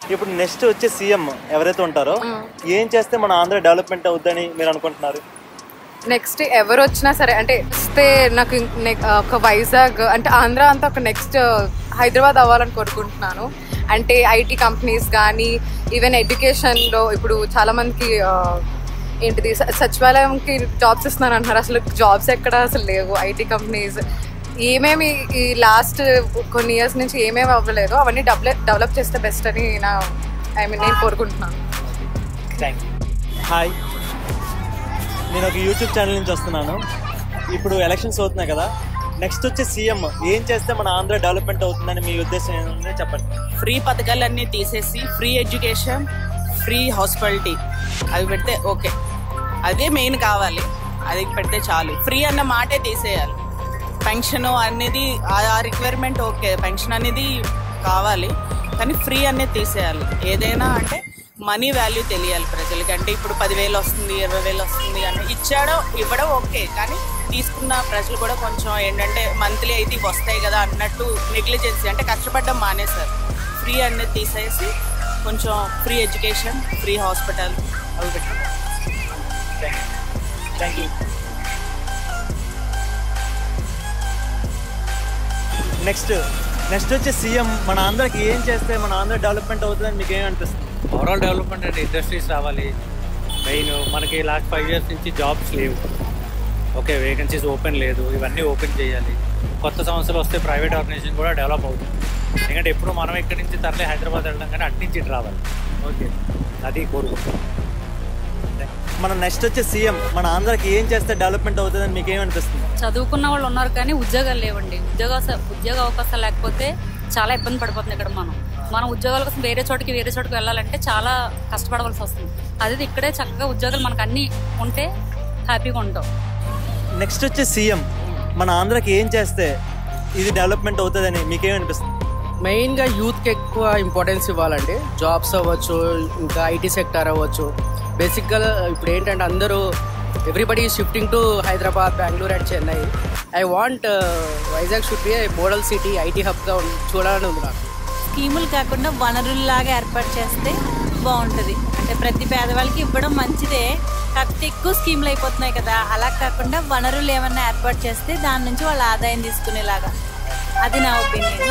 ఇప్పుడు నెక్స్ట్ వచ్చే సీఎం ఎవరైతే ఉంటారో ఏం చేస్తే మన ఆంధ్ర డెవలప్మెంట్ అవుద్దని మీరు అనుకుంటున్నారు? నెక్స్ట్ ఎవరు వచ్చినా సరే అంటే వస్తే నాకు ఒక వైజాగ్ అంటే ఆంధ్ర అంతా ఒక నెక్స్ట్ హైదరాబాద్ అవ్వాలని కోరుకుంటున్నాను. అంటే ఐటీ కంపెనీస్ కానీ ఈవెన్ ఎడ్యుకేషన్లో ఇప్పుడు చాలామందికి ఏంటిది సచివాలయంకి జాబ్స్ ఇస్తున్నారు అంటున్నారు. అసలు జాబ్స్ ఎక్కడ అసలు లేవు. ఐటీ కంపెనీస్ ఏమేమి ఈ లాస్ట్ కొన్ని ఇయర్స్ నుంచి ఏమేమి అవ్వలేదు అవన్నీ డెవలప్ చేస్తే బెస్ట్ అని నేను కోరుకుంటున్నాను. హాయ్, నేను ఒక యూట్యూబ్ ఛానల్ నుంచి వస్తున్నాను. ఇప్పుడు ఎలక్షన్స్ అవుతున్నాయి కదా, నెక్స్ట్ వచ్చే సీఎం ఏం చేస్తే మన ఆంధ్ర డెవలప్మెంట్ అవుతుందని మీ ఉద్దేశం ఏంటంటే చెప్పండి. ఫ్రీ పథకాలన్నీ తీసేసి ఫ్రీ ఎడ్యుకేషన్, ఫ్రీ హాస్పిటాలిటీ అవి పెడితే ఓకే. అదే మెయిన్ కావాలి, అది పెడితే చాలు. ఫ్రీ అన్న మాటే తీసేయాలి. పెన్షన్ అనేది ఆ రిక్వైర్మెంట్ ఓకే, పెన్షన్ అనేది కావాలి కానీ ఫ్రీ అనేది తీసేయాలి. ఏదైనా అంటే మనీ వాల్యూ తెలియాలి ప్రజలకి. అంటే ఇప్పుడు 10,000 వస్తుంది, 20,000 వస్తుంది అని ఇవ్వడం ఓకే, కానీ తీసుకున్న ప్రజలు కూడా కొంచెం ఏంటంటే మంత్లీ అయితే వస్తాయి కదా అన్నట్టు నెగ్లిజెన్సీ, అంటే కష్టపడడం మానేశారు. ఫ్రీ అనేది తీసేసి కొంచెం ఫ్రీ ఎడ్యుకేషన్, ఫ్రీ హాస్పిటల్ అవి పెట్టారు. Thank you. నెక్స్ట్ వచ్చే సీఎం మన ఆంధ్రకి ఏం చేస్తే మన ఆంధ్ర డెవలప్మెంట్ అవుతుందని మీకు ఏమనిపిస్తుంది? ఓవరాల్ డెవలప్మెంట్ అంటే ఇండస్ట్రీస్ రావాలి మెయిన్. మనకి లాస్ట్ 5 years నుంచి జాబ్స్ లేవు. ఓకే, వేకెన్సీస్ ఓపెన్ లేదు, ఇవన్నీ ఓపెన్ చేయాలి. కొత్త సంస్థలు వస్తే ప్రైవేట్ ఆర్గనైజేషన్ కూడా డెవలప్ అవుతుంది. ఎందుకంటే ఎప్పుడు మనం ఇక్కడి నుంచి తరలి హైదరాబాద్ వెళ్ళడం కానీ అటు నుంచి ఇటు రావాలి. ఓకే, అది కోరుకుంటాం. మన నెక్స్ట్ వచ్చే సీఎం మన ఆంధ్రకి ఏం చేస్తే డెవలప్మెంట్ అవుతుందని మీకు ఏమనిపిస్తుంది? చదువుకున్న వాళ్ళు ఉన్నారు కానీ ఉద్యోగాలు లేవండి. ఉద్యోగ అవకాశాలు లేకపోతే చాలా ఇబ్బంది పడిపోతుంది. ఇక్కడ మనం ఉద్యోగాల కోసం వేరే చోటుకి వెళ్ళాలంటే చాలా కష్టపడవలసి వస్తుంది. అదే ఇక్కడే చక్కగా ఉద్యోగాలు మనకు అన్నీ ఉంటే హ్యాపీగా ఉంటాం. నెక్స్ట్ వచ్చే సీఎం మన ఆంధ్రకి ఏం చేస్తే ఇది డెవలప్మెంట్ అవుతుందని మీకేమనిపిస్తుంది? మెయిన్గా యూత్కి ఎక్కువ ఇంపార్టెన్స్ ఇవ్వాలండి. జాబ్స్ అవ్వచ్చు, ఇంకా ఐటీ సెక్టర్ అవ్వచ్చు. బేసిక్గా ఇప్పుడు ఏంటంటే అందరూ everybody shifting to Hyderabad, Bengaluru and Chennai. I want Vizag should be A model city, IT హబ్గా చూడాలని ఉంది నాకు. స్కీములు కాకుండా వనరుల్లాగా ఏర్పాటు చేస్తే బాగుంటుంది. అంటే ప్రతి పేదవాళ్ళకి ఇవ్వడం మంచిదే, కాకపోతే ఎక్కువ స్కీములు అయిపోతున్నాయి కదా. అలా కాకుండా వనరులు ఏమన్నా ఏర్పాటు చేస్తే దాని నుంచి వాళ్ళ ఆదాయం తీసుకునేలాగా, అది నా ఒపీనియన్.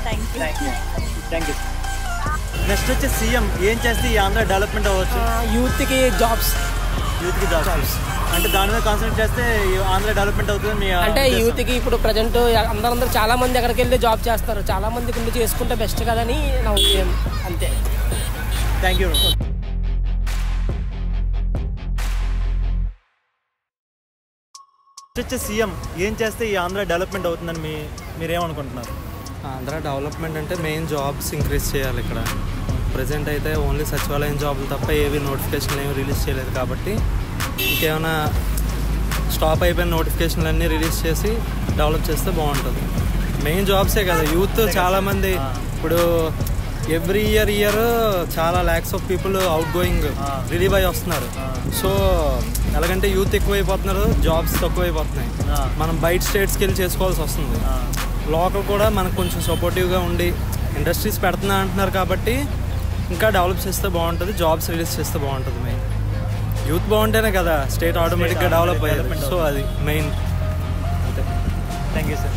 Thank you. నెక్స్ట్ వచ్చే సీఎం ఏం చేస్తే ఈ ఆంధ్ర డెవలప్మెంట్ అవ్వచ్చు? యూత్కి జాబ్స్ అంటే దాని మీద కాన్సన్ట్రేట్ చేస్తే ఆంధ్ర డెవలప్మెంట్ అవుతుంది మీ అంటే యూత్కి ఇప్పుడు ప్రజెంట్ అందరూ చాలా మంది ఎక్కడికి వెళ్ళి జాబ్ చేస్తారు. చాలా మంది ముందు చేసుకుంటే బెస్ట్ కదని నా ఒపీనియన్. అంతే. Thank you. వచ్చే సీఎం ఏం చేస్తే ఈ ఆంధ్ర డెవలప్మెంట్ అవుతుందని మీరేమనుకుంటున్నారు? ఆంధ్ర డెవలప్మెంట్ అంటే మెయిన్ జాబ్స్ ఇంక్రీజ్ చేయాలి. ఇక్కడ ప్రజెంట్ అయితే ఓన్లీ సచివాలయం జాబులు తప్ప ఏవి నోటిఫికేషన్లు ఏమి రిలీజ్ చేయలేదు కాబట్టి ఇంకేమైనా స్టాప్ అయిపోయిన నోటిఫికేషన్లు అన్నీ రిలీజ్ చేసి డెవలప్ చేస్తే బాగుంటుంది. మెయిన్ జాబ్సే కదా. యూత్ చాలామంది ఇప్పుడు ఎవ్రీ ఇయర్ చాలా lakhs of people out going relieve అయ్యి వస్తున్నారు. సో ఎలాగంటే యూత్ ఎక్కువైపోతున్నారు, జాబ్స్ తక్కువైపోతున్నాయి. మనం బయట స్టేట్స్కి వెళ్ళి చేసుకోవాల్సి వస్తుంది. లోకల్ కూడా మనకు కొంచెం సపోర్టివ్గా ఉండి ఇండస్ట్రీస్ పెడుతున్నా అంటున్నారు కాబట్టి ఇంకా డెవలప్ చేస్తే బాగుంటుంది, జాబ్స్ రిలీజ్ చేస్తే బాగుంటుంది. మెయిన్ యూత్ బాగుంటేనే కదా స్టేట్ ఆటోమేటిక్గా డెవలప్ అయ్యేది. సో అది మెయిన్. Thank you sir.